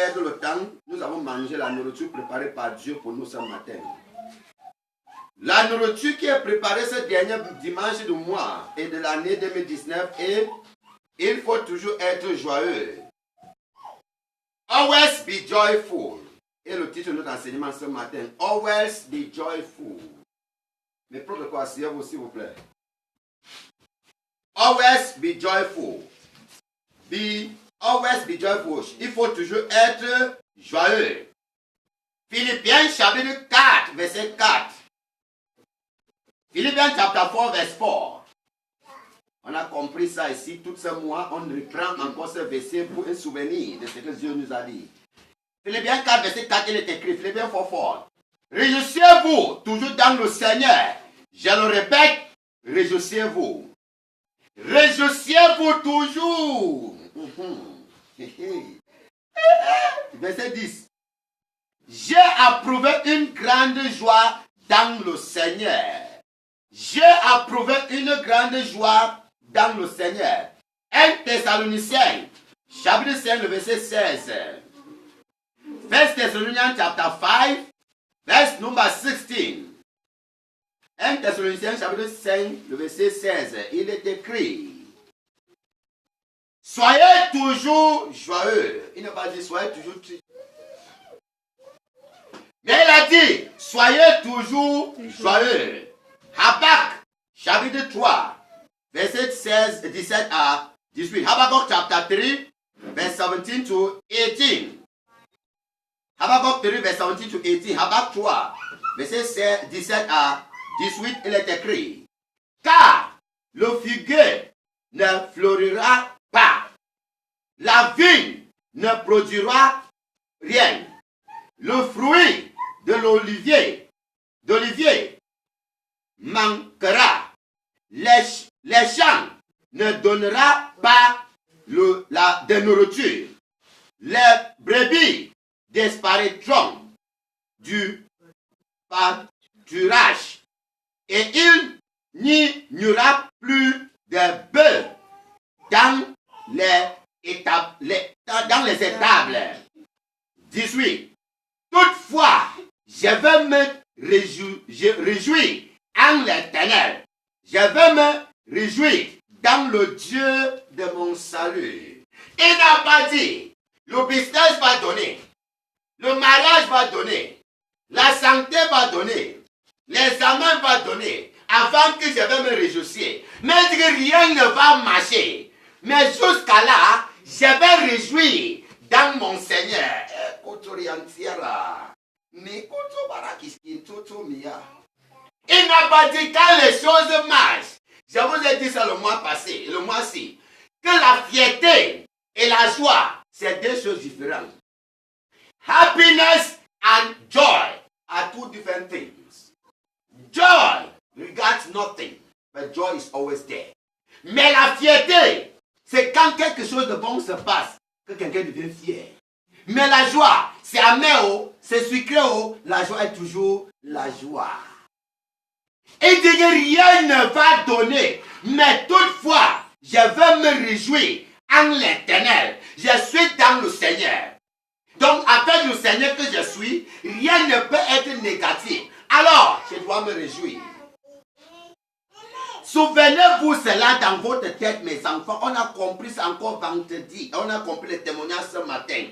perdre le temps, nous avons mangé la nourriture préparée par Dieu pour nous ce matin. La nourriture qui est préparée ce dernier dimanche du mois et de l'année 2019 est il faut toujours être joyeux. Always be joyful. Et le titre de notre enseignement ce matin, Always be joyful. Mais pourquoi asseyez-vous s'il vous plaît. Always be joyful. Always be joyful. Il faut toujours être joyeux. Philippiens chapitre 4, verset 4. Philippiens chapitre 4, verset 4. On a compris ça ici. Tout ce mois, on reprend encore ce verset pour un souvenir de ce que Dieu nous a dit. Philippiens 4, verset 4, il est écrit. Philippiens 4, 4. Réjouissez-vous toujours dans le Seigneur. Je le répète, réjouissez-vous. Réjouissez-vous toujours. Verset 10. J'ai approuvé une grande joie dans le Seigneur. J'ai approuvé une grande joie dans le Seigneur. 1 Thessaloniciens, chapitre 5, le verset 16. 1 Thessalonians chapter 5, verse number 16. 1 Thessaloniciens chapitre 5, le verset 16. Il est écrit. Soyez toujours joyeux. Il n'a pas dit soyez toujours triste. Mais il a dit soyez toujours joyeux. Habakkuk chapitre 3, verset 16, 17 à 18. Habakkuk chapter 3, verse 17 to 18. Habakkuk 3, verset 17 to 18. Habakkuk 3, verset 17 à 18, il est écrit. Car le figuier ne fleurira pas. La vigne ne produira rien. Le fruit de d'olivier manquera. Les champs ne donnera pas de nourriture. Les brebis disparaîtront du pâturage. Et il n'y aura plus de bœufs dans les étables. 18. Toutefois, je vais me réjouir en l'Éternel. Je vais me réjouir dans le Dieu de mon salut. Il n'a pas dit, le business va donner, le mariage va donner, la santé va donner, l'examen va donner, avant que je vais me réjouir. Mais rien ne va marcher. Mais jusqu'à là, je vais réjouir dans mon Seigneur. Il n'a pas dit quand les choses marchent. Je vous ai dit ça le mois passé, le mois-ci, que la fierté et la joie, c'est deux choses différentes. Happiness and joy are two different things. Joy regards nothing, but joy is always there. Mais la fierté, c'est quand quelque chose de bon se passe, que quelqu'un devient fier. Mais la joie, c'est amer, c'est sucré, la joie est toujours la joie. Et dit que rien ne va donner, mais toutefois, je vais me réjouir en l'Éternel. Je suis dans le Seigneur. Donc, avec le Seigneur que je suis, rien ne peut être négatif. Alors, je dois me réjouir. Souvenez-vous cela dans votre tête, mes enfants. On a compris ça encore vendredi. On a compris le témoignage ce matin.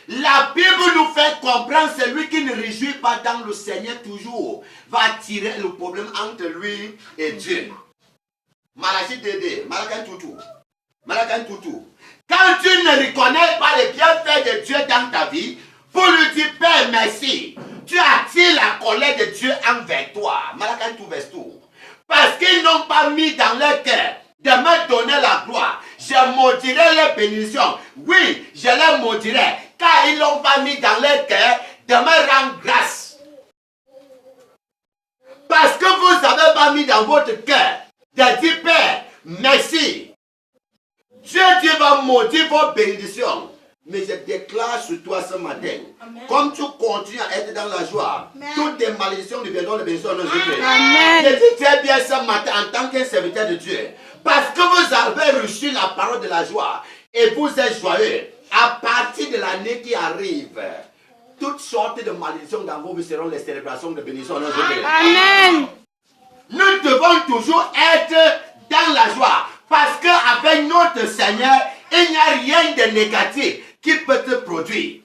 La Bible nous fait comprendre celui qui ne réjouit pas dans le Seigneur toujours va tirer le problème entre lui et Dieu. Malachi Dédé, Malachi Toutou. Quand tu ne reconnais pas les bienfaits de Dieu dans ta vie, pour lui dire Père merci, tu attires la colère de Dieu envers toi. Malachi tout verset tout. Parce qu'ils n'ont pas mis dans leur cœur de me donner la gloire. Je maudirai les bénédictions. Oui, je les maudirai. Car ils n'ont pas mis dans leur cœur de me rendre grâce. Parce que vous n'avez pas mis dans votre cœur de dire Père, merci. Dieu va maudire vos bénédictions. Mais je déclare sur toi ce matin, amen. Comme tu continues à être dans la joie, amen. Toutes tes malédictions deviendront les bénédictions de Jésus. Je dis très bien ce matin en tant qu'un serviteur de Dieu. Parce que vous avez reçu la parole de la joie et vous êtes joyeux. À partir de l'année qui arrive, toutes sortes de malédictions dans vos vies seront les célébrations de bénédiction. Amen. Nous devons toujours être dans la joie. Parce qu'avec notre Seigneur, il n'y a rien de négatif qui peut te produire.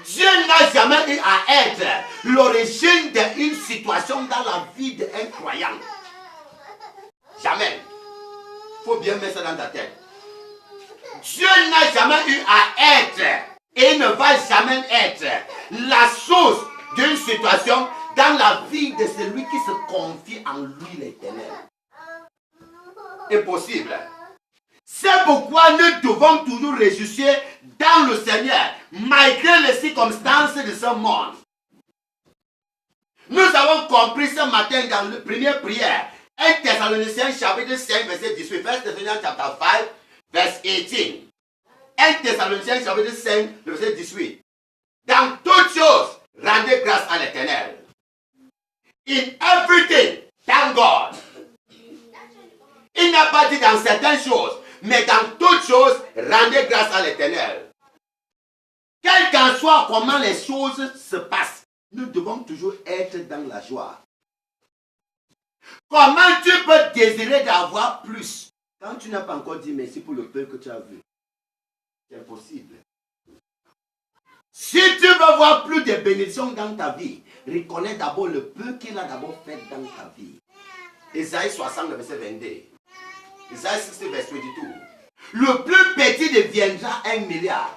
Dieu n'a jamais eu à être l'origine d'une situation dans la vie d'un croyant. Jamais. Il faut bien mettre ça dans ta tête. Dieu n'a jamais eu à être et ne va jamais être la source d'une situation dans la vie de celui qui se confie en lui l'Éternel. Impossible. C'est pourquoi nous devons toujours réjouir dans le Seigneur, malgré les circonstances de ce monde. Nous avons compris ce matin dans la première prière, 1 Thessaloniciens chapitre 5, verset 18, 1 Thessaloniciens chapitre 5, verset 18. 1 Thessaloniciens chapitre 5, verset 18. Dans toutes choses, rendez grâce à l'Éternel. In everything, thank God. Il n'a pas dit dans certaines choses, mais dans toutes choses, rendez grâce à l'Éternel. Quel qu'en soit comment les choses se passent, nous devons toujours être dans la joie. Comment tu peux désirer d'avoir plus quand tu n'as pas encore dit merci pour le peu que tu as vu? C'est impossible. Si tu veux voir plus de bénédictions dans ta vie, reconnais d'abord le peu qu'il a d'abord fait dans ta vie. Isaïe 60, verset 22. Isaïe 60, verset 22. Le plus petit deviendra 1 milliard.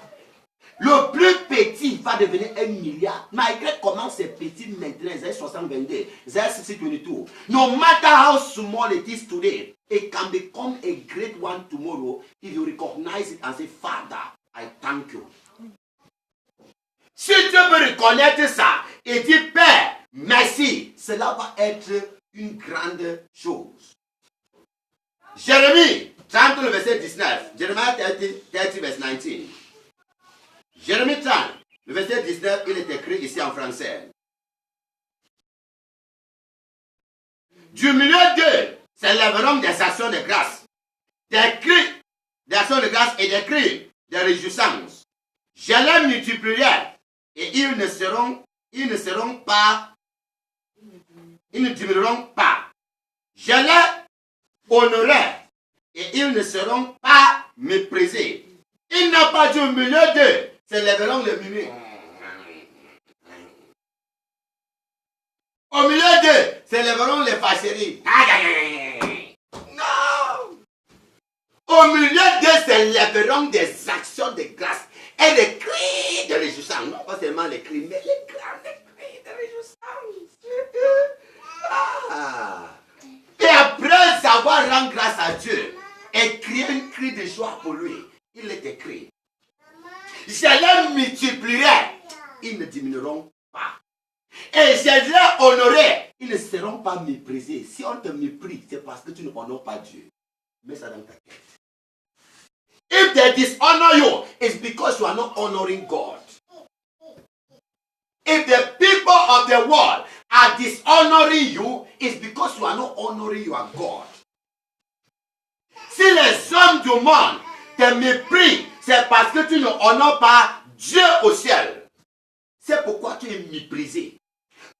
Le plus petit va devenir 1 milliard. Malgré comment c'est petit maintenant, Isaïe 60, 22. Isaïe 60, 22. No matter how small it is today, it can become a great one tomorrow if you recognize it and say, Father, I thank you. Si tu peux reconnaître ça et dire, Père, merci, cela va être une grande chose. Jérémie 30, le verset 19. Jérémie 30, verset 19. Jérémie 30, le verset 19, il est écrit ici en français. Du milieu d'eux s'élèveront des actions de grâce, des cris d'actions de grâce et des cris de réjouissance. Je les multiplierai et ils ne diminueront pas. Je les honorerai et ils ne seront pas méprisés. Il n'a pas dit au milieu d'eux s'élèveront les murmures. Au milieu d'eux s'élèveront les fâcheries. Non! Au milieu d'eux s'élèveront des actions de grâce et des cris de réjouissance. Non pas seulement les cris, mais les grands cris de réjouissance. Et après avoir rendu grâce à Dieu et crié un cri de joie pour lui, il est écrit, je les multiplierai, ils ne diminueront pas. Et je les honorerai, ils ne seront pas méprisés. Si on te méprise, c'est parce que tu ne honores pas Dieu. Mets ça dans ta tête. If they dishonor you, it's because you are not honoring God. If the people of the world are dishonoring you, it's because you are not honoring your God. Si les hommes du monde te méprisent, c'est parce que tu ne honores pas Dieu au ciel. C'est pourquoi tu es méprisé.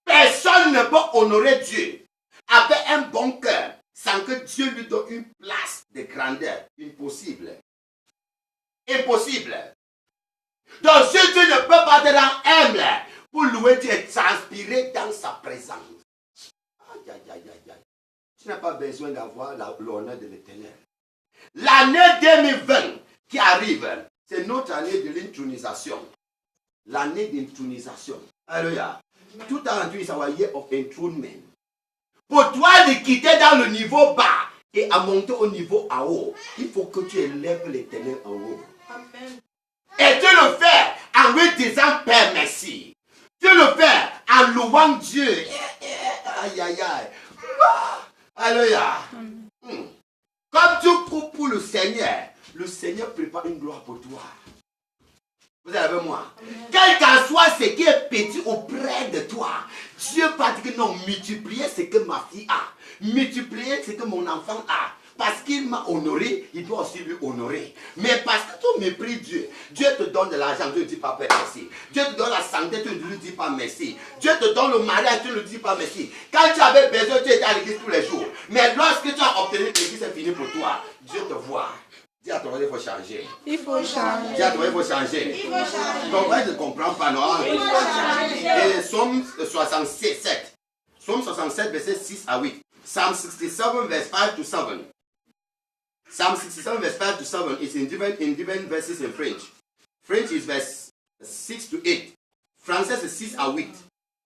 Personne ne peut honorer Dieu avec un bon cœur sans que Dieu lui donne une place de grandeur. Impossible. Impossible. Donc si tu ne peux pas te rendre humble pour louer Dieu et transpirer dans sa présence, aïe, aïe, aïe, aïe. Tu n'as pas besoin d'avoir l'honneur de l'Éternel. L'année 2020 qui arrive, c'est notre année de l'intronisation. L'année d'intronisation. Alléluia. Tout a rendu sa year of enthronement. Pour toi de quitter dans le niveau bas et à monter au niveau en haut, il faut que tu élèves l'Éternel en haut. Amen. Et tu le fais en lui disant Père merci. Tu le fais en louant Dieu. Aïe aïe aïe. Alléluia. Comme tu coupes pour le Seigneur prépare une gloire pour toi. Vous êtes avec moi? Quel qu'en soit ce qui est petit auprès de toi, Dieu va dire que non, multiplier ce que ma fille a. Multiplier ce que mon enfant a. Parce qu'il m'a honoré, il doit aussi lui honorer. Mais parce que tu méprises Dieu, Dieu te donne de l'argent, tu ne dis pas Père merci. Dieu te donne la santé, tu ne lui dis pas merci. Dieu te donne le mariage, tu ne lui dis pas merci. Quand tu avais besoin, tu étais à l'église tous les jours. Mais lorsque tu as obtenu l'église, c'est fini pour toi. Dieu te voit. Dis à ton voisin, il faut changer. Il faut changer. Dis à ton voisin, il faut changer. Il faut changer. Ton voisin ne comprend pas, non? Il faut changer. Et Psaume 67. Psaume 67, verset 6 à 8. Psalm 67, verse 5 to 7. Psalm 67, verse 5 to 7 is in different verses in French. French is verse 6 to 8. Français, c'est 6 à 8.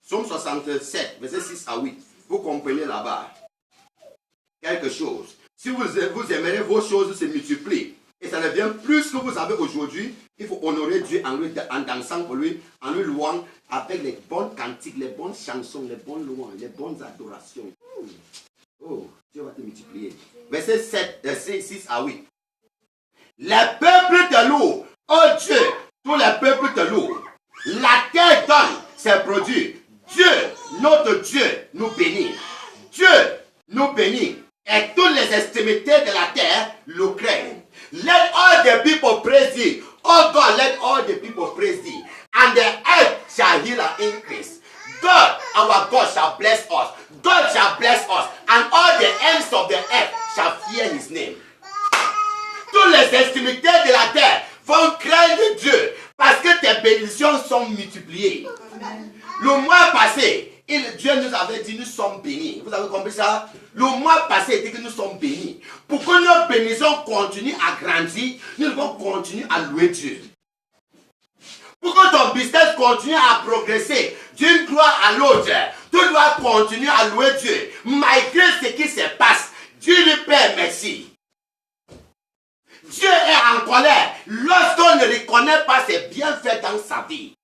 Psaume 67, verset 6 à 8. Vous comprenez là-bas quelque chose. Si vous aimerez, vos choses se multiplient. Et ça devient plus que vous avez aujourd'hui. Il faut honorer Dieu en dansant pour lui, en lui louant avec les bonnes cantiques, les bonnes chansons, les bonnes louanges, les bonnes adorations. Oh, Dieu va te multiplier. Verset 6 à 8. Les peuples te louent. Oh Dieu, tous les peuples te louent. La terre donne ses produits. Dieu, notre Dieu, nous bénit. Dieu nous bénit. Et toutes les extrémités de la terre le craignent. Let all the people praise thee. Oh God, let all the people praise thee. And the earth shall heal and increase. God, our God, shall bless us. God shall bless us. And all the ends of the earth shall fear his name. Toutes les extrémités de la terre vont craindre Dieu parce que tes bénédictions sont multipliées. Le mois passé, Dieu nous avait dit nous sommes bénis. Vous avez compris ça? Le mois passé, il dit que nous sommes bénis. Pour que nos bénédictions continuent à grandir, nous devons continuer à louer Dieu. Pour que ton business continue à progresser d'une gloire à l'autre, tu dois continuer à louer Dieu. Malgré ce qui se passe, Dieu lui paie merci. Dieu est en colère lorsqu'on ne reconnaît pas ses bienfaits dans sa vie.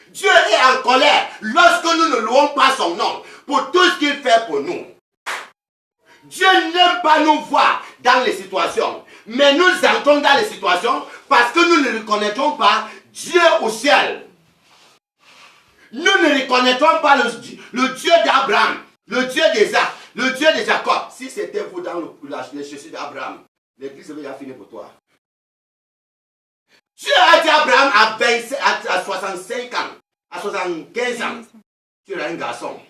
Dieu est en colère lorsque nous ne louons pas son nom pour tout ce qu'il fait pour nous. Dieu n'aime pas nous voir dans les situations, mais nous entrons dans les situations parce que nous ne reconnaîtrons pas Dieu au ciel. Nous ne reconnaîtrons pas le Dieu d'Abraham, le Dieu d'Isaac, le Dieu de Jacob. Si c'était vous dans les chaussures d'Abraham, l'église va déjà finir pour toi. Dieu a dit à Abraham à 65 ans, à 75 ans, tu auras un garçon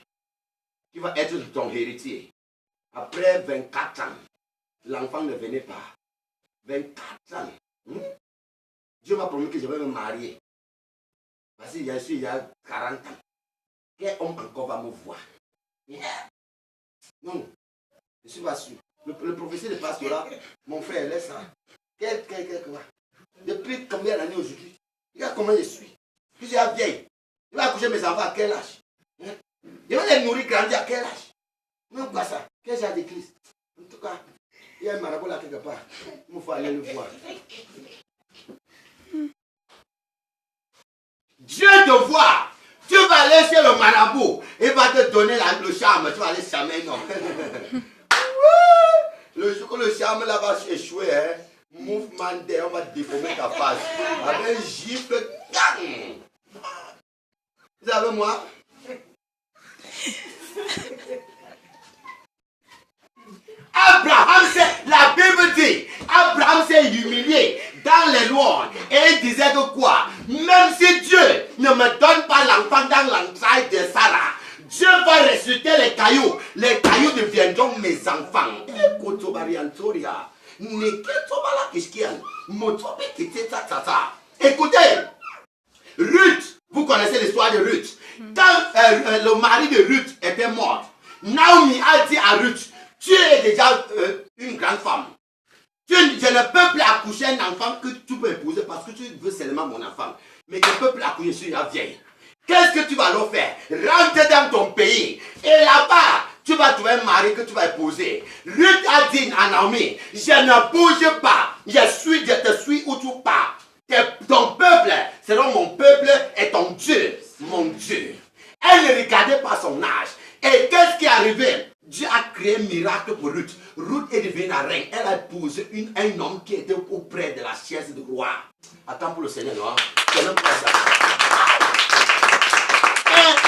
qui va être ton héritier. Après 24 ans, l'enfant ne venait pas. 24 ans. Dieu m'a promis que je vais me marier. Parce qu'il y a 40 ans. Quel homme encore va me voir? Non, je ne suis pas sûr. Le professeur de pastorat, mon frère, laisse ça. Depuis combien d'années aujourd'hui? Regarde comment je suis. Je suis vieille. Je vais accoucher mes enfants à quel âge? Je vais les nourrir grandir à quel âge? Non, pas ça. Quel genre d'église? En tout cas, il y a un marabout là quelque part. Il faut aller le voir. Dieu te voit. Tu vas aller chez le marabout. Il va te donner le charme. Tu vas aller charmer un homme. Le jour que le charme là va échouer, hein, mouvement d'air, on va déformer ta face. Avec un gifle. Vous savez moi? Abraham, la Bible dit, Abraham s'est humilié dans les lois et il disait que quoi? Même si Dieu ne me donne pas l'enfant dans l'entraille de Sarah, Dieu va ressusciter les cailloux deviendront mes enfants. Écoutez, Ruth, vous connaissez l'histoire de Ruth. Quand le mari de Ruth était mort, Naomi a dit à Ruth, tu es déjà une grande femme. Je ne peux plus accoucher un enfant que tu peux épouser parce que tu veux seulement mon enfant. Mais je ne peux plus accoucher, je suis la vieille. Qu'est-ce que tu vas leur faire? Rentre dans ton pays. Et là-bas, tu vas trouver un mari que tu vas épouser. Ruth a dit à Naomi, je ne bouge pas. Je te suis où tu pars. Ton peuple sera mon peuple et ton Dieu, mon Dieu. Elle ne regardait pas son âge. Et qu'est-ce qui est arrivé? Dieu a créé un miracle pour Ruth. Ruth est devenue la reine. Elle a épousé un homme qui était auprès de la chaise de roi. Attends pour le Seigneur, non? C'est même pas ça.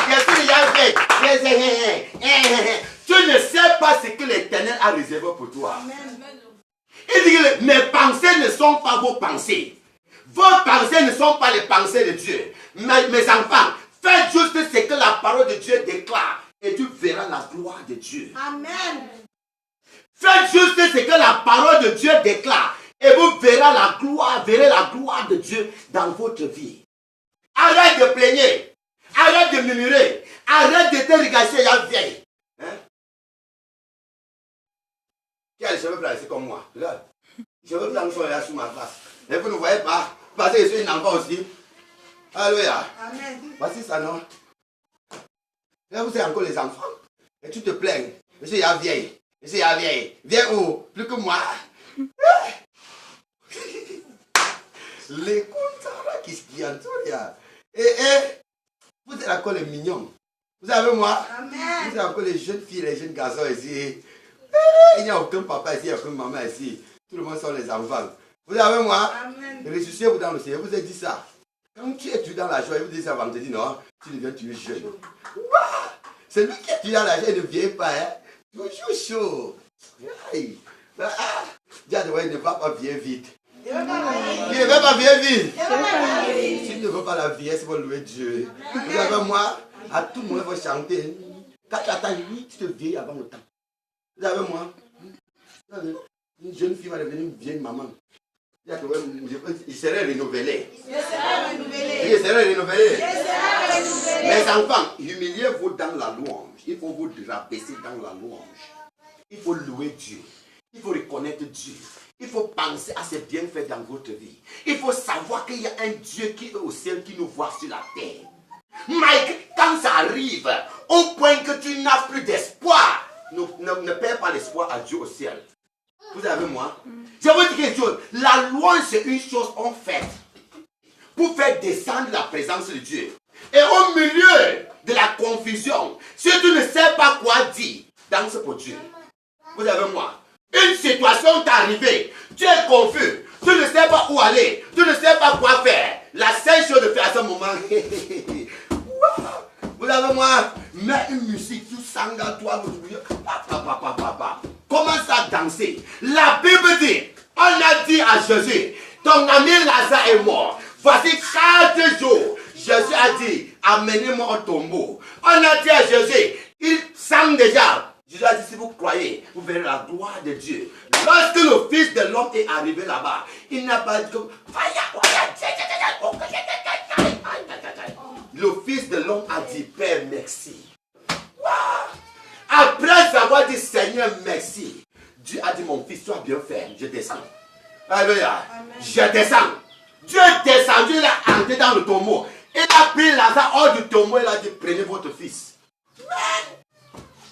Je suis déjà fait. Tu ne sais pas ce que l'Éternel a réservé pour toi. Il dit que mes pensées ne sont pas vos pensées. Vos pensées ne sont pas les pensées de Dieu. Mes enfants, faites juste ce que la parole de Dieu déclare et tu verras la gloire de Dieu. Amen. Faites juste ce que la parole de Dieu déclare et vous verrez la gloire de Dieu dans votre vie. Arrête de plaigner. Arrête de murmurer. Arrête de te regarder la vieille. Hein? Qui a les cheveux blancs, c'est comme moi. Regarde. Les cheveux blancs sont là sous ma face. Et vous ne voyez pas. Parce que je suis une enfant aussi. Alléluia. Amen. Voici ça, non? Là, vous êtes encore les enfants. Et tu te plains. Je suis la vieille. Je suis la vieille. Viens où? Plus que moi. Les comptes, qu'est-ce qu'il y a? Vous êtes encore les mignons. Vous savez moi? Amen. Vous êtes encore les jeunes filles, les jeunes garçons ici. Il n'y a aucun papa ici, il n'y a aucune maman ici. Tout le monde sont les enfants. Vous savez moi? Amen. Ressuscitez-vous dans le Seigneur. Je vous ai dit ça. Quand tu es tué dans la joie, il vous dit ça vendredi, non? Tu deviens tué jeune. C'est lui qui est tué dans la joie, il ne vieillit pas. Hein? Toujours chaud. Aïe. Dieu ne va pas vieillir vite. Il ne veut pas vieillir vite. Si tu ne veux pas la vieillesse, il faut louer Dieu. Vous savez moi, à tout le monde, il faut chanter. Quand tu attends, tu te vieillis avant le temps. Vous savez moi, une jeune fille va devenir une vieille maman. Il serait renouvelé. Il serait renouvelé. Mes enfants, humiliez-vous dans la louange. Il faut vous rabaisser dans la louange. Il faut louer Dieu. Il faut reconnaître Dieu. Il faut penser à ses bienfaits dans votre vie. Il faut savoir qu'il y a un Dieu qui est au ciel, qui nous voit sur la terre. Mike, quand ça arrive, au point que tu n'as plus d'espoir, ne perds pas l'espoir à Dieu au ciel. Vous avez moi? Je vous dis quelque chose. La louange, c'est une chose en fait pour faire descendre la présence de Dieu. Et au milieu de la confusion, si tu ne sais pas quoi dire, danse pour Dieu. Vous avez moi? Une situation t'est arrivée, tu es confus, tu ne sais pas où aller, tu ne sais pas quoi faire. La seule chose de faire à ce moment, vous avez moi, mets une musique, tu sangs à toi, commence à danser. La Bible dit, on a dit à Jésus, ton ami Lazare est mort. Voici 4 jours. Jésus a dit, amenez-moi au tombeau. On a dit à Jésus, il sang déjà. Jésus a dit, si vous croyez, vous verrez la gloire de Dieu. Lorsque le Fils de l'homme est arrivé là-bas, il n'a pas dit comme... Le Fils de l'homme a dit, Père, merci. Après avoir dit, Seigneur, merci, Dieu a dit, mon fils, tu as bien fait, je descends. Alléluia. Je descends. Dieu est descendu, il a entré dans le tombeau. Il a pris Lazare hors du tombeau, il a dit, prenez votre fils.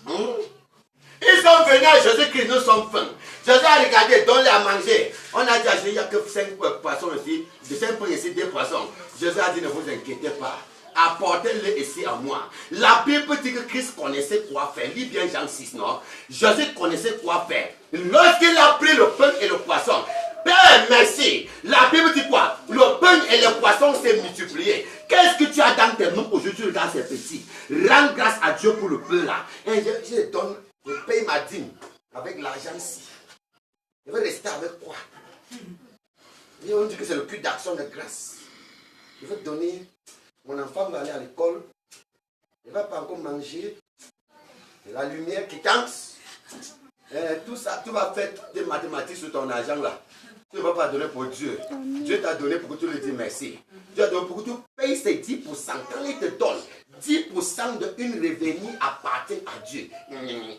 Ils sont venus à Jésus-Christ, nous sommes faim. Jésus a regardé, donne-les à manger. On a dit à Jésus, il n'y a que 5 poissons ici, de 5 pains ici, 2 poissons. Jésus a dit, ne vous inquiétez pas. Apportez-le ici à moi. La Bible dit que Christ connaissait quoi faire. Lis bien Jean 6, non? Jésus connaissait quoi faire. Lorsqu'il a pris le pain et le poisson, Père, merci. La Bible dit quoi? Le pain et le poisson s'est multiplié. Qu'est-ce que tu as dans tes mains aujourd'hui? Regarde ces petits. Rends grâce à Dieu pour le pain là. Et je donne, je paye ma dîme avec l'argent ici. Je vais rester avec quoi? Et on dit que c'est le cul d'action de grâce. Je vais te donner. Mon enfant va aller à l'école. Il ne va pas encore manger. La lumière qui danse. Tout ça, tu vas faire des mathématiques sur ton argent là. Tu ne vas pas donner pour Dieu. Dieu t'a donné pour que tu lui dises merci. Dieu t'a donné pour que tu payes ces 10%. Quand il te donne 10% de une revenu appartient à Dieu.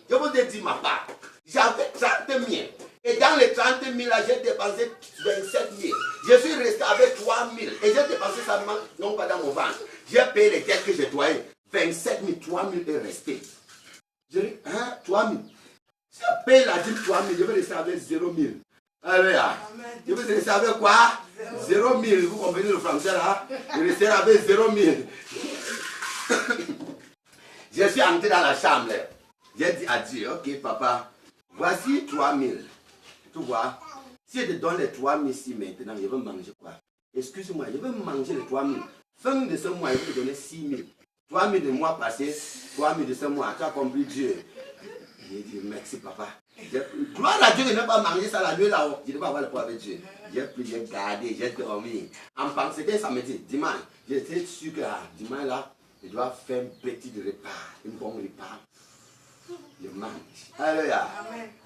Je vous ai dit ma part. J'avais 30 000. Et dans les 30 000 là, j'ai dépensé 27 000. Je suis resté avec 3 000. Et j'ai dépensé ça non pas dans mon ventre. J'ai payé les dettes que j'ai doyées. 27 000, 3 000 est resté. Je dis, hein, 3 000. Si je paye la dîme 3 000, je vais rester avec 0 000. Alléluia. Je vais rester avec quoi? 0 000. Vous comprenez le français là? Je vais rester avec 0 000. Je suis entré dans la chambre. J'ai dit à Dieu, ok papa, voici 3 000. Tu vois, si je te donne les 3 000 ici maintenant, je vais manger quoi? Excuse-moi, je vais manger les 3 000. Fin de ce mois, je vais te donner 6 000. 3 000 de mois passé, 3 000 de ce mois. Tu as compris Dieu? J'ai dit, merci papa. Gloire à Dieu, je n'ai pas mangé ça la nuit là-haut. Je ne vais pas avoir le poids avec Dieu. J'ai gardé, j'ai dormi. En pensant, c'était samedi, dimanche. J'étais sûr que dimanche là, je dois faire un petit repas, un bon repas. Je mange. Alléluia.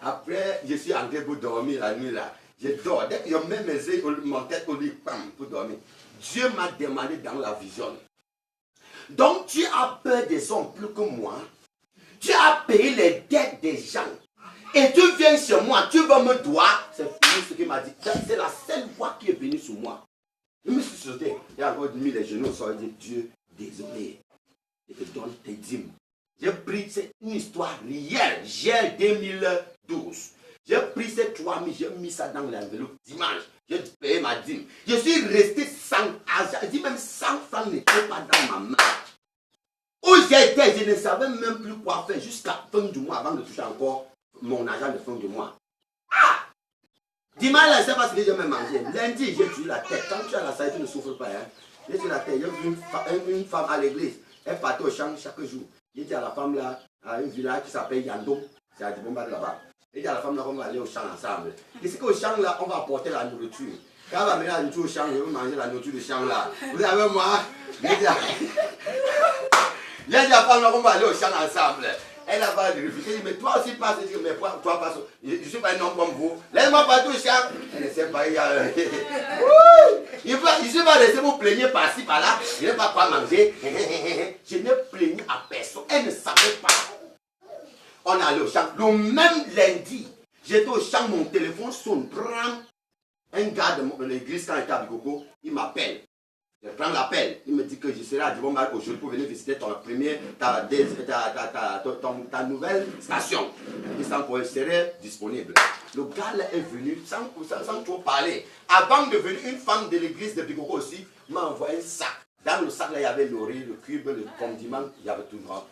Après, je suis entré pour dormir la nuit là. Je dors. Dès que je mets mes yeux, mon tête au lit, pour dormir. Dieu m'a demandé dans la vision. Donc tu as peur des hommes plus que moi. Tu as payé les dettes des gens. Et tu viens chez moi, tu vas me doire. C'est fini ce qu'il m'a dit. C'est la seule voix qui est venue sur moi. Je me suis sauté. J'ai encore mis les genoux sur dit Dieu, désolé. Je te donne tes dîmes. J'ai pris, c'est une histoire réelle. J'ai 2012. J'ai pris ces 3 000, j'ai mis ça dans l'enveloppe dimanche. J'ai payé ma dîme. Je suis resté sans argent. Je dis même 100 francs n'étaient pas dans ma main. Où j'étais, je ne savais même plus quoi faire jusqu'à fin du mois avant de toucher encore mon argent de fin du mois. Ah! Dimanche, je ne sais pas ce que j'ai même mangé. Lundi, j'ai tué la tête. Quand tu as la salle, tu ne souffres pas. Hein? J'ai tué la tête. J'ai vu une femme à l'église. Elle partait au champ chaque jour. J'ai dit à la femme là, à une village qui s'appelle Yando. C'est à Dibomba là-bas. J'ai dit à la femme là, on va aller au champ ensemble. Et c'est qu'au champ là, on va apporter la nourriture. Quand on va mener la nourriture au champ, je vais manger la nourriture du champ là. Vous savez, moi, j'ai dit à la femme là, on va aller au champ ensemble. Elle a pas de réfléchir. Elle dit, mais toi aussi passe. Je dis, mais toi passe. Je ne suis pas un homme comme vous. Laisse-moi partir au champ. Elle ne sait pas. Je ne suis pas resté pour plaigner par-ci, par-là. Je n'ai pas quoi manger. Je n'ai plaigné à personne. Elle ne savait pas. On est allé au champ. Le même lundi, j'étais au champ, mon téléphone sonne. Un gars de l'église, quand il était à Bigogo, il m'appelle. Je prends l'appel. Il me dit que je serai à Dibomba aujourd'hui pour venir visiter ta nouvelle station. Il je serai disponible. Le gars là est venu sans trop parler. Avant de venir, une femme de l'église de Bigogo aussi m'a envoyé un sac. Dans le sac là, il y avait le riz, le cube, le condiment, il y avait tout noir.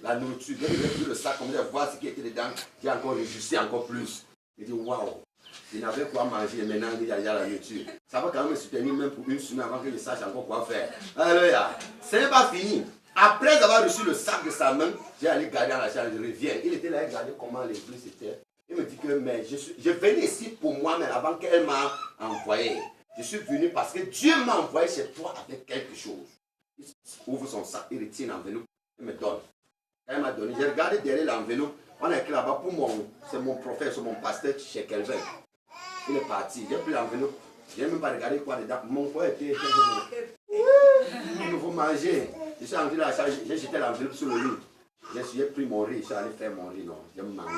La nourriture. J'ai pris le sac, comme ça, voir ce qui était dedans. J'ai encore réjouissé encore plus. J'ai dit waouh. Je n'avais quoi manger, maintenant il y a la nourriture. Ça va quand même me soutenir même pour une semaine avant que je sache encore quoi faire. Alléluia. Ce n'est pas fini. Après avoir reçu le sac de sa main, j'ai allé garder dans la chambre, je reviens. Il était là, il regardait comment l'église était. Il me dit que mais je venais ici pour moi-même avant qu'elle m'a envoyé. Je suis venu parce que Dieu m'a envoyé chez toi avec quelque chose. Il ouvre son sac, il retire l'enveloppe, il me donne. Quand il m'a donné, j'ai regardé derrière l'enveloppe. On a écrit là-bas pour c'est mon prophète, c'est mon pasteur chez Kelvin. Il est parti, j'ai pris l'enveloppe. Je n'ai même pas regardé quoi dedans. Mon frère était. Il faut manger. Je suis entré dans la salle, j'ai jeté l'enveloppe sur le lit. J'ai pris mon riz, je suis allé faire mon riz. Non, j'ai mangé.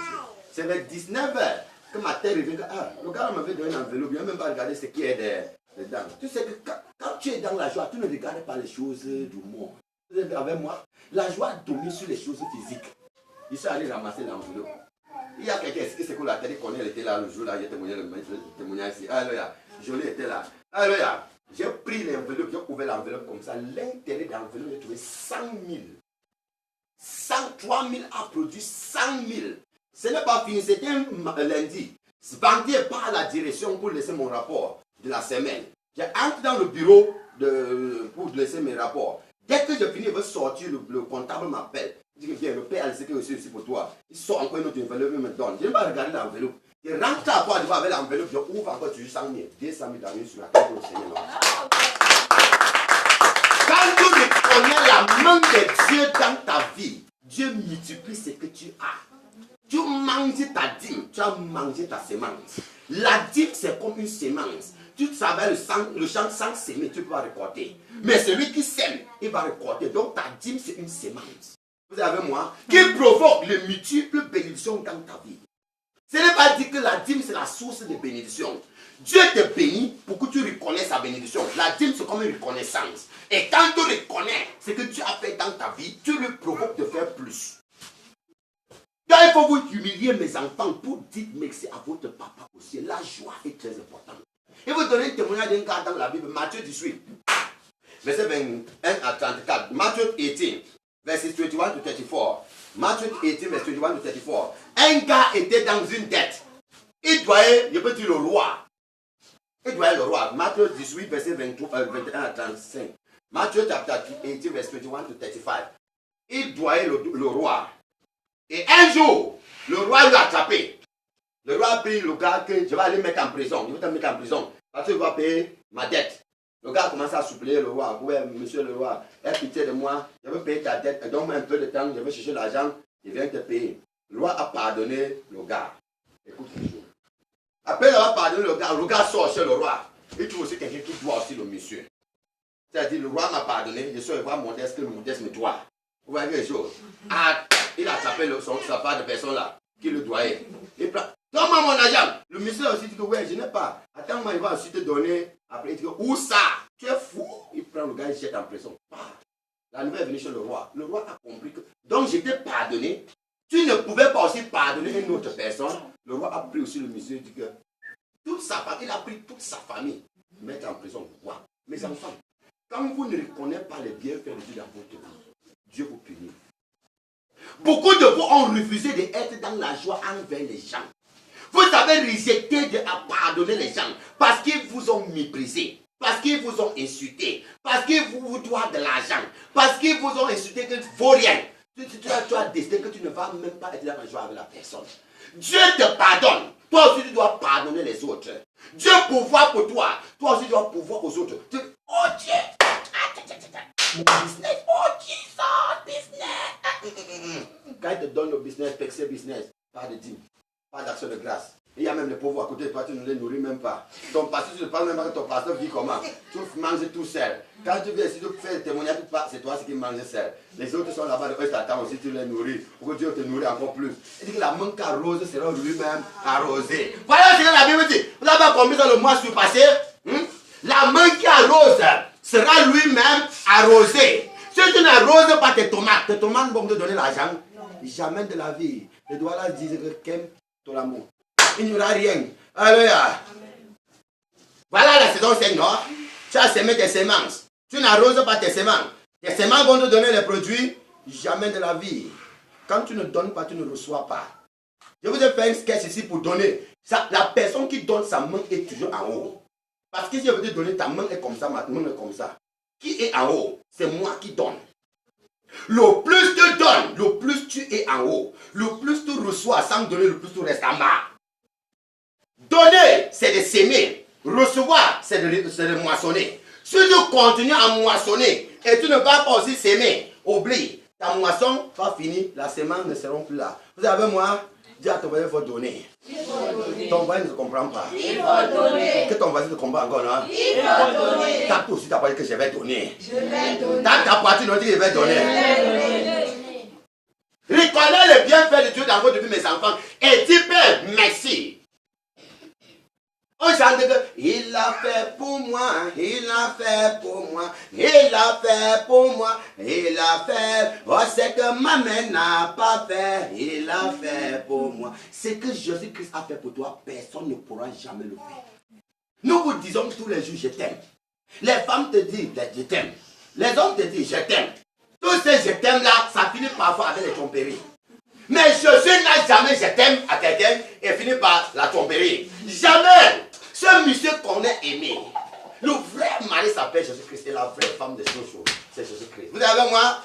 C'est vers 19h que ma tête revient. Ah, le gars m'avait donné une enveloppe, il n'a même pas regardé ce qui est dedans. Tu sais que quand tu es dans la joie, tu ne regardes pas les choses du monde. Vous êtes avec moi? La joie domine sur les choses physiques. Je suis allé ramasser l'enveloppe. Il y a quelqu'un qui s'est la tête, elle était là le jour là, j'ai témoigné le témoignage ici. Alléluia. Jolie était là. Alléluia. J'ai pris l'enveloppe, j'ai ouvert l'enveloppe comme ça. L'intérêt de l'enveloppe, j'ai trouvé 100 000. 103 000 a produit 100 000. Ce n'est pas fini, c'était un lundi. Vendredi par la direction pour laisser mon rapport de la semaine. J'ai entré dans le bureau pour laisser mes rapports. Dès que je finis, il veut sortir, le comptable m'appelle. Il dit que viens, le père a laissé quelque chose ici pour toi. Il sort encore une autre enveloppe, il me donne. Je n'ai pas regardé l'enveloppe. Je rentre à quoi, je vais avec l'enveloppe, je ouvre encore sur 100 000, 200 000 dans sur la tête pour le Seigneur. Quand tu reconnais la main de Dieu dans ta vie, Dieu multiplie ce que tu as. Tu manges ta dîme, tu as mangé ta semence. La dîme, c'est comme une semence. Tu savais le champ sans semer, tu peux pas récolter. Mais celui qui sème, il va récolter. Donc ta dîme, c'est une semence. Vous avez moi, qui provoque les multiples bénédictions dans ta vie. Ce n'est pas dit que la dîme, c'est la source de bénédiction. Dieu te bénit pour que tu reconnaisses sa bénédiction. La dîme, c'est comme une reconnaissance. Et quand tu reconnais ce que tu as fait dans ta vie, tu le provoques de faire plus. Donc, il faut vous humilier, mes enfants, pour dire merci à votre papa aussi. La joie est très importante. Et vous donnez un témoignage d'un gars dans la Bible, Matthieu 18, verset 21 à 34. Matthieu 18, verset 21 to 34. Matthieu 18, verset 21 to 34. Un gars était dans une dette. Il doyait, je peux dire le roi. Il doyait le roi. Matthieu 18, verset 21 à 35. Matthieu 18, verset 21 to 35. Il doyait le roi. Et un jour, le roi lui a attrapé. Le roi a pris le gars que je vais aller mettre en prison. Je vais te mettre en prison. Parce que je dois payer ma dette. Le gars a commencé à supplier le roi. Ouais, monsieur le roi, aie pitié de moi. Je veux payer ta dette. Donne-moi un peu de temps. Je vais chercher l'argent. Je viens te payer. Le roi a pardonné le gars. Écoute toujours. Après avoir pardonné le gars sort chez le roi. Il trouve aussi quelqu'un qui doit aussi le monsieur. C'est-à-dire, le roi m'a pardonné. Je suis le roi modeste que le modeste me doit. Vous voyez les choses. Ah, il a attrapé sa part de personne là, qui le doyait. Il prend. Donne-moi mon argent. Le monsieur a aussi dit que ouais, je n'ai pas. Attends-moi, il va ensuite te donner. Après, il dit que où ça? Tu es fou. Il prend le gars, il jette en prison. La nouvelle est venue chez le roi. Le roi a compris que. Donc, j'étais pardonné. Tu ne pouvais pas aussi pardonner une autre personne. Le roi a pris aussi le monsieur, il dit que toute sa famille, il a pris toute sa famille, mettre en prison. Wow. Mes enfants, quand vous ne reconnaissez pas les bienfaits de Dieu dans votre vie, Dieu vous punit. Beaucoup de vous ont refusé d'être dans la joie envers les gens. Vous avez rejeté de pardonner les gens parce qu'ils vous ont méprisé, parce qu'ils vous ont insulté, parce qu'ils vous doivent de l'argent, parce qu'ils vous ont insulté que tu ne vaux rien. Tu as décidé que tu ne vas même pas être dans la joie avec la personne. Dieu te pardonne. Toi aussi, tu dois pardonner les autres. Dieu pourvoit pour toi. Toi aussi, tu dois pourvoir aux autres. Oh Dieu. Business. Oh Jesus. Business. Quand il te donne le business, c'est business. Pas de dîme. Pas d'action de grâce. Il y a même les pauvres à côté de toi, tu ne les nourris même pas. Ton pasteur, tu ne parles même pas que ton pasteur vit comment. Tu manges tout seul. Quand tu viens ici, tu fais le témoignage, c'est toi qui manges seul. Les autres sont là-bas, eux t'attendent aussi, tu les nourris. Pour que Dieu te nourrit encore plus. Il dit que la main arrose sera lui-même arrosée. Voilà ce que la Bible dit. Vous avez compris dans le mois surpassé? La main qui arrose sera lui-même arrosée. Si tu n'arroses pas tes tomates vont te donner l'argent. Jamais de la vie. Les doigts là disent que qu'aime ton amour. Il n'y aura rien. Alléluia. Voilà la saison 5, non? Tu as semé tes semences. Tu n'arroses pas tes semences. Tes semences vont te donner les produits. Jamais de la vie. Quand tu ne donnes pas, tu ne reçois pas. Je vous ai fait un sketch ici pour donner. La personne qui donne sa main est toujours en haut. Parce que si je veux te donner, ta main est comme ça, ma main est comme ça. Qui est en haut? C'est moi qui donne. Le plus tu donnes, le plus tu es en haut. Le plus tu reçois sans donner, le plus tu restes en bas. Donner, c'est de s'aimer. Recevoir, c'est de moissonner. Si tu continues à moissonner et tu ne vas pas aussi s'aimer, oublie, ta moisson va finir, la semence ne sera plus là. Vous savez, moi, dis à ton voisin, il faut donner. Ton voisin ne comprend pas. Il faut donner. Que ton voisin ne comprend encore, non? Il faut donner. T'as aussi, t'as pas dit que je vais donner. Je vais donner. Ta partie, non, dit que je vais donner. Reconnais le bienfait de Dieu dans votre vie, mes enfants, et dis, Père, merci. On chante que il l'a fait pour moi, il l'a fait pour moi, il l'a fait pour moi, il l'a fait. Oh, c'est que ma mère n'a pas fait, il l'a fait pour moi. Ce que Jésus-Christ a fait pour toi, personne ne pourra jamais le faire. Nous vous disons tous les jours, je t'aime. Les femmes te disent, je t'aime. Les hommes te disent, je t'aime. Tous ces je t'aime là, ça finit parfois avec les tromperies. Mais Jésus n'a jamais je t'aime à quelqu'un et finit par la tromperie. Jamais. Ce monsieur qu'on a aimé, le vrai mari s'appelle Jésus-Christ et la vraie femme de ce jour, c'est Jésus-Christ. Vous avez moi?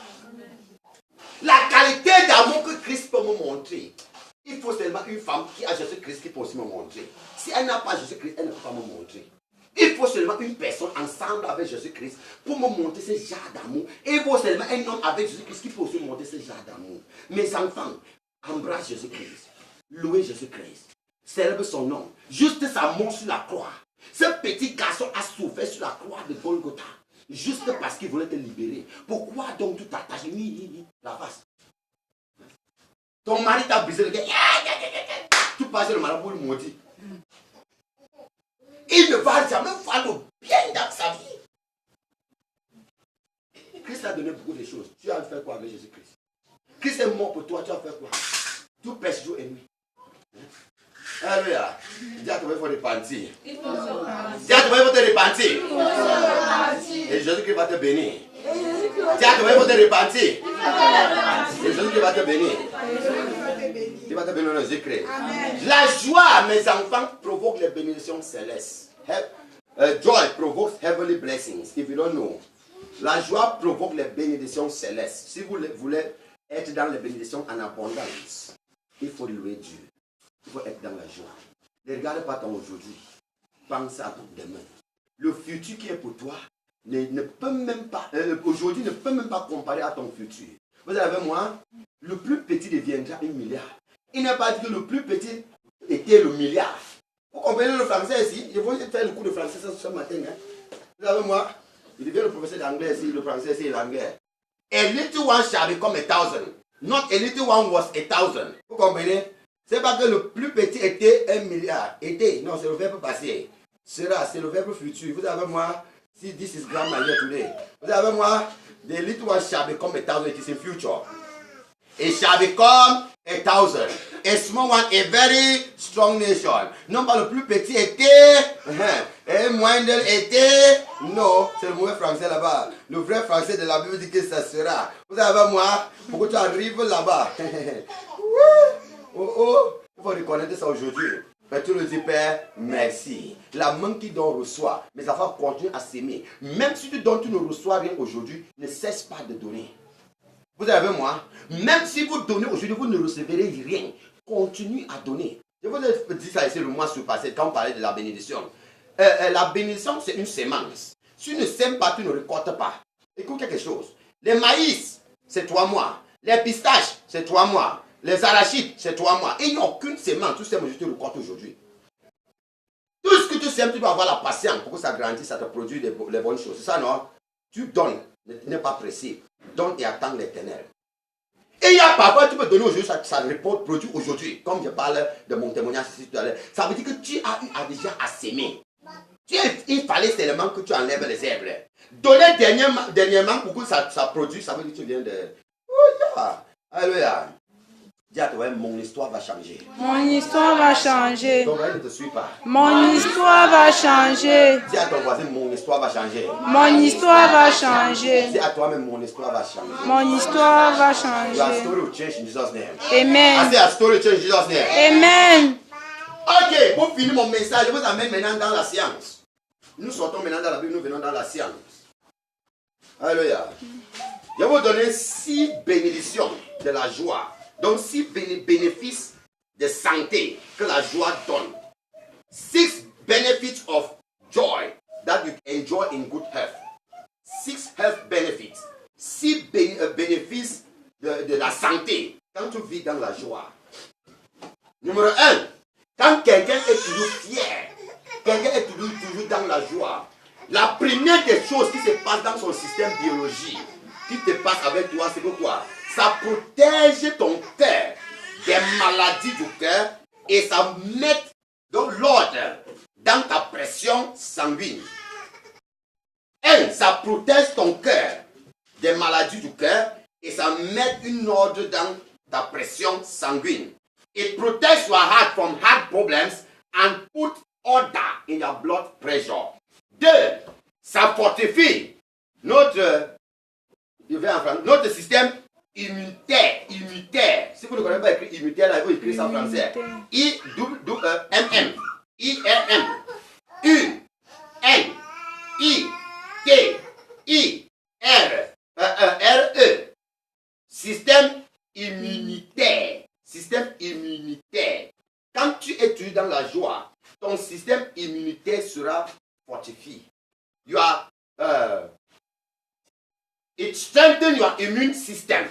La qualité d'amour que Christ peut me montrer, il faut seulement une femme qui a Jésus-Christ qui peut aussi me montrer. Si elle n'a pas Jésus-Christ, elle ne peut pas me montrer. Il faut seulement une personne ensemble avec Jésus-Christ pour me montrer ce genre d'amour. Et il faut seulement un homme avec Jésus-Christ qui peut aussi me montrer ce genre d'amour. Mes enfants, embrasse Jésus-Christ. Louez Jésus-Christ. Célèbre son nom. Juste sa mort sur la croix. Ce petit garçon a souffert sur la croix de Golgotha. Juste parce qu'il voulait te libérer. Pourquoi donc tu t'attaches la face? Ton mari t'a brisé le cœur. Tu passes le malade pour le maudire. Il ne va jamais faire le bien dans sa vie. Christ a donné beaucoup de choses. Tu as fait quoi avec Jésus-Christ? Christ est mort pour toi, tu as fait quoi? Tu pêches jour et nuit. Alléluia. Dis à ton frère, il faut repentir. Dis à ton frère, il faut te repentir. Et Jésus-Christ va te bénir. Dis à ton frère, il faut te repentir. Et Jésus-Christ va te bénir. Il va te bénir dans Jésus-Christ. La joie, mes enfants, provoque les bénédictions célestes. Joy provokes heavenly blessings. If you don't know. La joie provoque les bénédictions célestes. Si vous voulez être dans les bénédictions en abondance, il faut louer Dieu. Il faut être dans la joie. Ne regarde pas ton aujourd'hui. Pense à ton demain. Le futur qui est pour toi ne peut même pas, aujourd'hui ne peut même pas comparer à ton futur. Vous avez moi, le plus petit deviendra 1 milliard. Il n'est pas dit que le plus petit était le milliard. Vous comprenez le français ici? Je vais faire le cours de français ce matin. Hein? Vous savez moi, il devient le professeur d'anglais ici, le français ici et l'anglais. A little one shall become 1,000. Not a little one was 1,000. Vous comprenez? C'est pas que le plus petit était 1 milliard. Était, non, c'est le verbe passé. Sera, c'est le verbe futur. Vous avez moi, si this is grammar here today. Vous avez moi, the little one shall become 1,000. It is in future. It shall become 1,000. A small one, a very strong nation. Non pas le plus petit était, et moindre était, non, c'est le mauvais français là-bas. Le vrai français de la Bible dit que ça sera. Vous savez moi, pourquoi tu arrives là-bas? Il faut reconnaître ça aujourd'hui. Mais tu le dis, Père, merci. La main qui donne reçoit. Mes enfants continuent à s'aimer. Même si tu donnes, tu ne reçois rien aujourd'hui, ne cesse pas de donner. Vous avez moi, même si vous donnez aujourd'hui, vous ne recevrez rien. Continue à donner. Je vous ai dit ça ici le mois surpassé quand on parlait de la bénédiction. La bénédiction, c'est une sémence. Si tu ne sèmes pas, tu ne récoltes pas. Écoute quelque chose. Les maïs, c'est 3 mois. Les pistaches, c'est 3 mois. Les arachides, c'est 3 mois. Et il n'y a aucune sémence. Tu sèmes aujourd'hui, tu récoltes aujourd'hui. Tout ce que tu sèmes, tu dois avoir la patience pour que ça grandisse, ça te produise les bonnes choses. C'est ça, non? Tu donnes. N'es pas pressé. Donne et attends l'éternel. Et il y a parfois, tu peux donner aujourd'hui, ça répond, produit aujourd'hui. Comme je parle de mon témoignage ici tout à l'heure. Ça veut dire que tu as eu déjà à s'aimer. Il fallait seulement que tu enlèves les herbes. Donner dernièrement pour que ça produise, ça veut dire que tu viens de... Oh, yeah. Alléluia. Dis à toi, mon histoire va changer. Mon histoire va changer. Ton voisin ne te suit pas. Mon histoire va changer. Dis à ton voisin, mon histoire va changer. Mon histoire va changer. Dis à toi-même, mon histoire va changer. Mon histoire va Your changer. story will change in Jesus' name. Amen. I say, your story will change in Jesus' name. Amen. Ok, pour finir mon message, je vous amène maintenant dans la science. Nous sortons maintenant dans la Bible, nous venons dans la science. Alléluia. Je vais vous donner 6 bénédictions de la joie. Donc 6 bénéfices de santé que la joie donne. 6 benefits of joy that you enjoy in good health. 6 health benefits. 6 bénéfices de la santé quand tu vis dans la joie. Numéro 1. Quand quelqu'un est toujours fier, quelqu'un est toujours dans la joie, la première des choses qui se passe dans son système biologique, qui te passe avec toi, c'est quoi? Ça protège ton cœur des maladies du cœur et ça met de l'ordre dans ta pression sanguine. Ça protège ton cœur des maladies du cœur et ça met une ordre dans ta pression sanguine. It protects your heart from heart problems and put order in your blood pressure. 2. Ça fortifie notre système immunitaire. Si vous ne connaissez pas écrit immunitaire, là, il faut écrire ça en français. I-M-M. I-M-M. U-N-I-T-I-R-E. Système immunitaire. Système immunitaire. Quand tu es dans la joie, ton système immunitaire sera fortifié. It strengthens your immune system.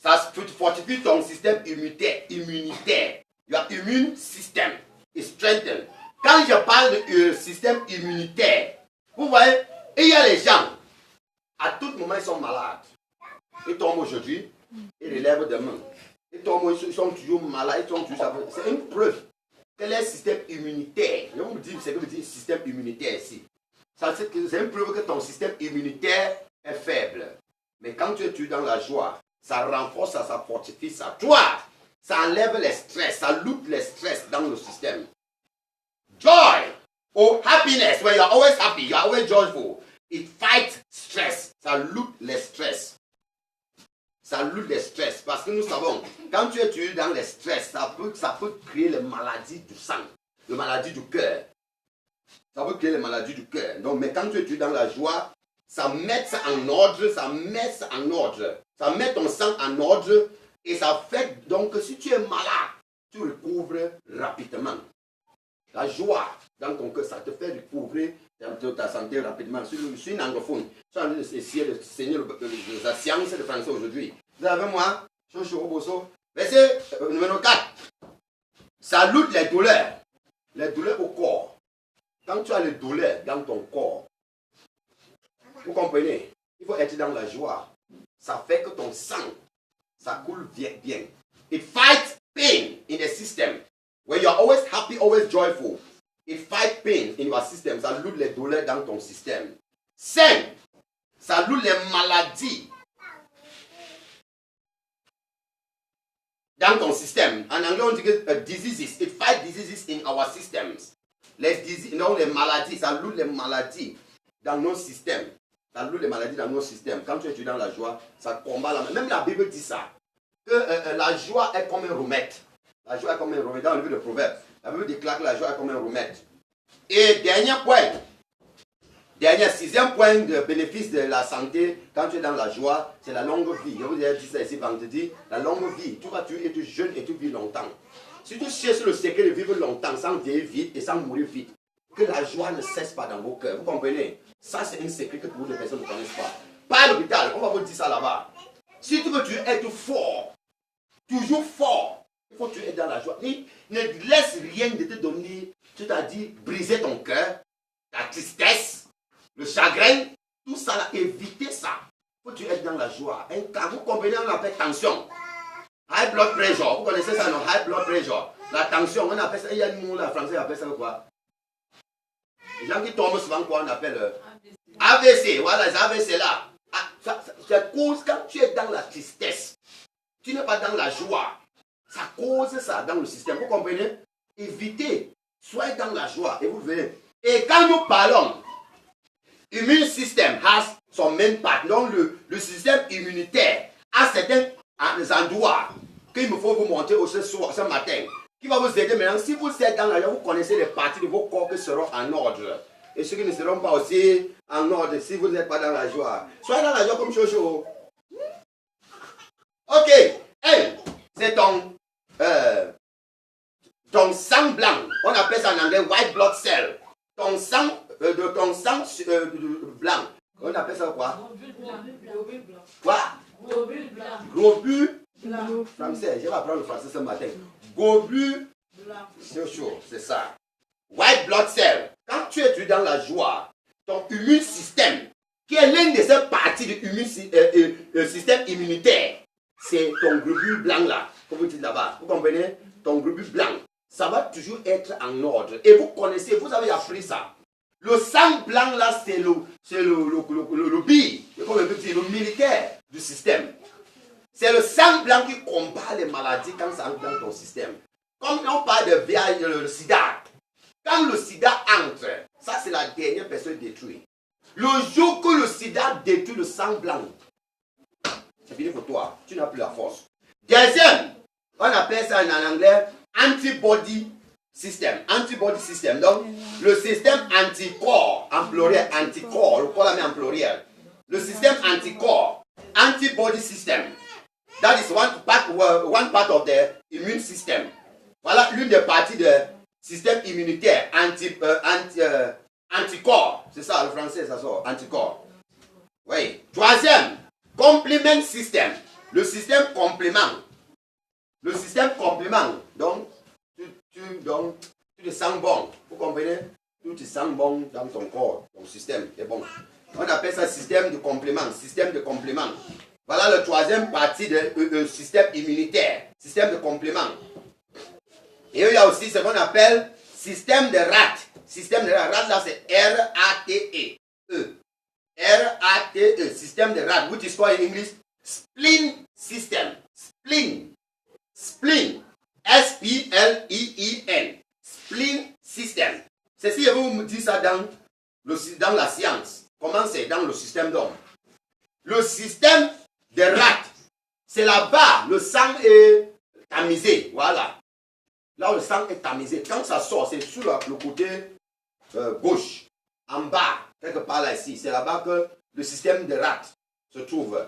Ça fortifie ton système immunitaire. Your immune system is strengthened. Quand je parle de système immunitaire, vous voyez, il y a les gens, à tout moment ils sont malades. Ils tombent aujourd'hui, ils relèvent demain. Ils sont toujours malades, c'est une preuve que leur système immunitaire, je vous dis, c'est que vous dites système immunitaire ici. C'est une preuve que ton système immunitaire est faible. Mais quand tu es dans la joie, ça renforce, ça fortifie ça. Toi, ça enlève les stress, ça lutte les stress dans le système. Joy or happiness, when you are always happy, you are always joyful. It fights stress, ça lutte les stress. Ça lutte les stress parce que nous savons, quand tu es dans les stress, ça peut créer les maladies du sang, les maladies du cœur. Ça peut créer les maladies du cœur. Donc, mais quand tu es dans la joie, ça met ça en ordre, ça met ça en ordre. Ça met ton sang en ordre et ça fait donc que si tu es malade, tu recouvres rapidement. La joie dans ton cœur, ça te fait recouvrir ta santé rapidement. Je suis une anglophone. Je suis en train d'essayer de saigner la science de français aujourd'hui. Vous avez moi, Chocho Oboso. Verset numéro 4. Ça lutte les douleurs. Les douleurs au corps. Quand tu as les douleurs dans ton corps, vous comprenez, il faut être dans la joie. Ça fait que ton sang, ça coule bien. It fights pain in the system. When you are always happy, always joyful, it fights pain in your system. Ça lutte les douleurs dans ton système. 5. Ça lutte les maladies dans ton système. En anglais, on dit que diseases. It fights diseases in our systems. Les maladies, ça lutte les maladies dans nos systèmes. Ça lutte les maladies dans nos systèmes. Quand tu es dans la joie, ça combat la... Même la Bible dit ça. Que la joie est comme un remède. La joie est comme un remède. Dans le livre de Proverbes, la Bible déclare que la joie est comme un remède. Et dernier point. Sixième point de bénéfice de la santé, quand tu es dans la joie, c'est la longue vie. Je vous ai dit ça ici vendredi. La longue vie. Tu vas être jeune et tu vis longtemps. Si tu cherches le secret de vivre longtemps, sans vieillir vite et sans mourir vite, que la joie ne cesse pas dans vos cœurs. Vous comprenez? Ça, c'est un secret que beaucoup de personnes ne connaissent pas. Pas à l'hôpital, on va vous dire ça là-bas. Si tu veux être fort, toujours fort, il faut que tu aies dans la joie. Ne laisse rien de te donner, tu t'as dit, briser ton cœur, ta tristesse, le chagrin, tout ça là, évitez ça. Il faut que tu aies dans la joie. Vous comprenez, on appelle tension. High blood pressure, vous connaissez ça, non? High blood pressure. La tension, on appelle ça, il y a un mot là, français, on appelle ça quoi? Les gens qui tombent souvent, quoi, on appelle AVC. Voilà, les AVC là. Ça cause, quand tu es dans la tristesse, tu n'es pas dans la joie. Ça cause ça dans le système. Vous comprenez? Évitez. Soyez dans la joie et vous verrez. Et quand nous parlons, immune system has son main part. Donc le système immunitaire a certains endroits qu'il me faut vous montrer ce matin. Qui va vous aider maintenant. Si vous êtes dans la joie, vous connaissez les parties de vos corps qui seront en ordre. Et ceux qui ne seront pas aussi en ordre si vous n'êtes pas dans la joie. Soyez dans la joie comme Chocho. Ok. Hey, c'est ton sang blanc. On appelle ça en anglais white blood cell. Ton sang blanc. On appelle ça quoi? Globule blanc. Quoi? Globule blanc. Globule blanc. Français, je vais apprendre le français ce matin. Globule blanc. C'est chaud, c'est ça. White blood cell. Quand tu es dans la joie, ton immune système, qui est l'une de ces parties du système immunitaire, c'est ton globule blanc là, comme vous dites là-bas. Vous comprenez? Ton globule blanc, ça va toujours être en ordre. Et vous connaissez, vous avez appris ça. Le sang blanc là, c'est le militaire du système. C'est le sang blanc qui combat les maladies quand ça entre dans ton système. Comme on parle de VIH, le sida. Quand le sida entre, ça c'est la dernière personne détruite. Le jour que le sida détruit le sang blanc, c'est fini pour toi. Tu n'as plus la force. Deuxième, on appelle ça en anglais antibody system. Antibody system. Donc, le système anticorps, en pluriel, anticorps, le corps la met en pluriel. Le système anticorps, antibody system. That is one part of the immune system. Voilà l'une des parties du système immunitaire, anticorps. C'est ça, le français, ça sort, anticorps. Oui. Troisième, complement system. Le système complément. Le système complément. Donc, tu te sens bon. Vous comprenez? Tu te sens bon dans ton corps. Ton système est bon. On appelle ça système de complément. Système de complément. Voilà la troisième partie du système immunitaire. Système de complément. Et il y a aussi ce qu'on appelle système de RAT. Système de RAT, là c'est R-A-T-E. R-A-T-E. Système de RAT. Which is called in English spleen system. Spleen. Spleen. S-P-L-I-I-N. Spleen system. C'est si je vous dis ça dans la science. Comment c'est dans le système d'homme? Le système de RAT, c'est là-bas, le sang est tamisé. Voilà. Là où le sang est tamisé. Quand ça sort, c'est sur le côté gauche. En bas, quelque part là ici. C'est là-bas que le système de Rat se trouve.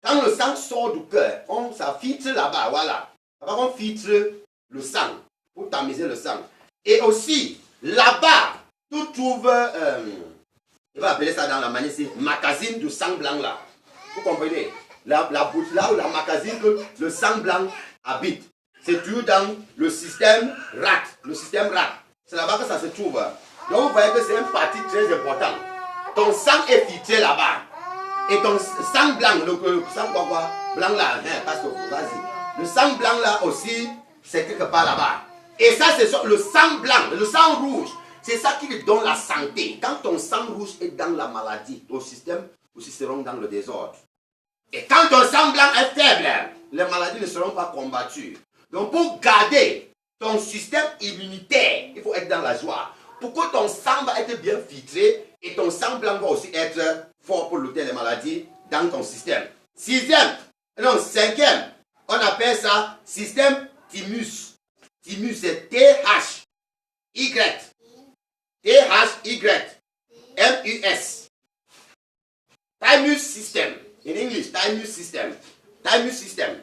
Quand le sang sort du cœur, ça filtre là-bas, voilà. Là-bas, on filtre le sang pour tamiser le sang. Et aussi, là-bas, tu trouves, on va appeler ça dans la manière, c'est magazine du sang blanc là. Vous comprenez? La bouche là où la magazine que le sang blanc habite. C'est toujours dans le système Rat. Le système Rat. C'est là-bas que ça se trouve. Donc vous voyez que c'est une partie très importante. Ton sang est filtré là-bas. Et ton sang blanc, le sang quoi, blanc là, hein, parce que vas-y. Le sang blanc là aussi, c'est quelque part là-bas. Et ça, c'est le sang blanc, le sang rouge. C'est ça qui lui donne la santé. Quand ton sang rouge est dans la maladie, ton système aussi sera dans le désordre. Et quand ton sang blanc est faible, les maladies ne seront pas combattues. Donc pour garder ton système immunitaire, il faut être dans la joie. Pour que ton sang va être bien filtré et ton sang blanc va aussi être fort pour lutter les maladies dans ton système. Cinquième, on appelle ça système thymus. Thymus, c'est T-H-Y. T-H-Y-M-U-S. Thymus system. In English, thymus system. Thymus system.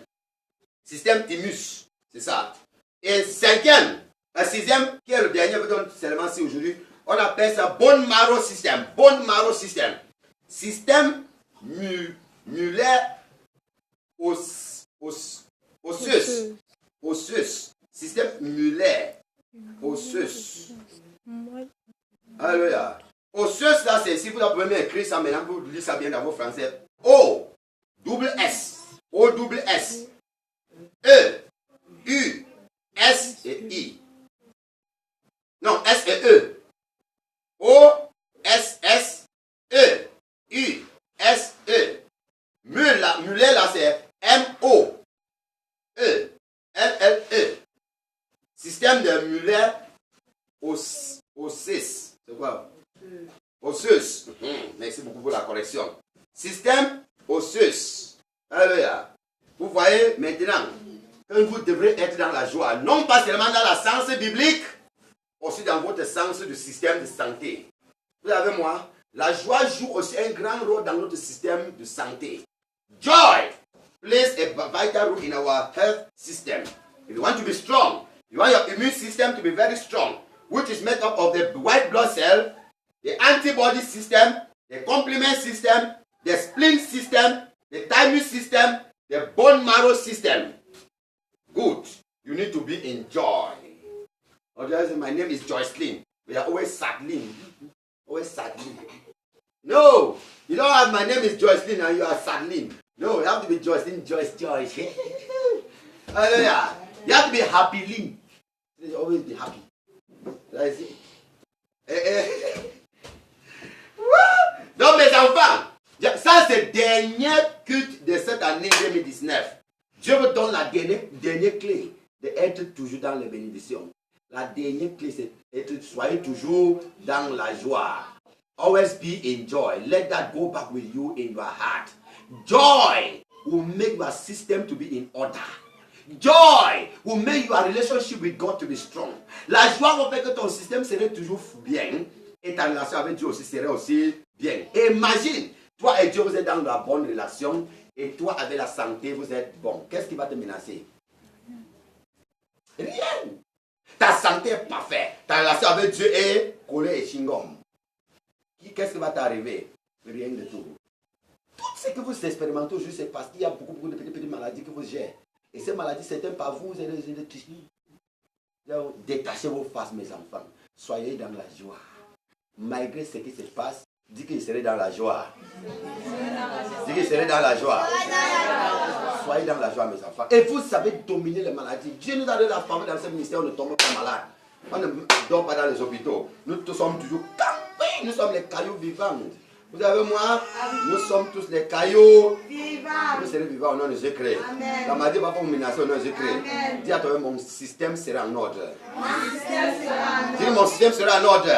Système thymus. C'est ça. Et sixième, qui est le dernier, je vous donne seulement si aujourd'hui, on appelle ça bone marrow system. Bone marrow system. Système muller osseuse. Osseuse. Système muller osseuse. Alléluia. Osseuse là, c'est si vous pouvez m'écrire ça maintenant, vous lisez ça bien dans vos français. O-double-S. O-double-S. E. U. S et I. Non, S et E. O. S. S. E. U. S. E. Muller là, c'est M-O. E. L-L-E. Système de Muller osseuse. C'est quoi? Osseuse. Merci beaucoup pour la correction. Système osseuse. Alléluia. Vous voyez maintenant que vous devrez être dans la joie. Non pas seulement dans la sens biblique, aussi dans votre sens du système de santé. Vous savez moi, la joie joue aussi un grand rôle dans notre système de santé. Joy plays a vital role in our health system. If you want to be strong, you want your immune system to be very strong, which is made up of the white blood cell, the antibody system, the complement system, the spleen system, the thymus system, the bone marrow system. Good. You need to be in joy. Otherwise, my name is Joycelyn. We are always sadly. Always sadly. No, you don't have my name is Joycelyn and you are sadly. No, you have to be Joycelyn, Joyce. Hallelujah. You have to be happy. Always be happy. That's it. Donc mes enfants, ça c'est le dernier culte de cette année 2019. Dieu vous donne la dernière clé d'être toujours dans les bénédictions. La dernière clé c'est soyez toujours dans la joie. Always be in joy. Let that go back with you in your heart. Joy will make your system to be in order. Joy will make your relationship with God to be strong. La joie va faire que ton système serait toujours bien et ta relation avec Dieu aussi serait aussi bien. Et imagine, toi et Dieu vous êtes dans la bonne relation et toi avec la santé vous êtes bon. Qu'est-ce qui va te menacer? Rien. Ta santé est parfaite. Ta relation avec Dieu est collée et chingom. Qu'est-ce qui va t'arriver? Rien de tout. Tout ce que vous expérimentez aujourd'hui, c'est parce qu'il y a beaucoup de petites maladies que vous gérez. Et ces maladies, certaines par vous, vous allez les toucher. Détachez vos faces, mes enfants. Soyez dans la joie. Malgré ce qui se passe, dis qu'il serait dans la joie. Dis qu'il serait dans la joie. Soyez dans la joie, mes enfants. Et vous savez dominer les maladies. Dieu nous a donné la faveur dans ce ministère, on ne tombe pas malade. On ne dort pas dans les hôpitaux. Nous tous sommes toujours campés. Nous sommes les cailloux vivants. Vous savez moi, nous sommes tous les cailloux vivants. Nous serons vivants au nom de Jésus-Christ. La maladie va pas vous menacer au nom de Jésus-Christ. Dis à toi, mon système sera en ordre. Dis, mon système sera en ordre.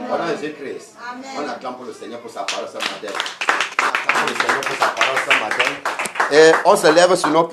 Au nom de Jésus-Christ. On acclame pour le Seigneur pour sa parole ce matin. On acclame pour le Seigneur pour sa parole ce matin. Et on se lève sur nos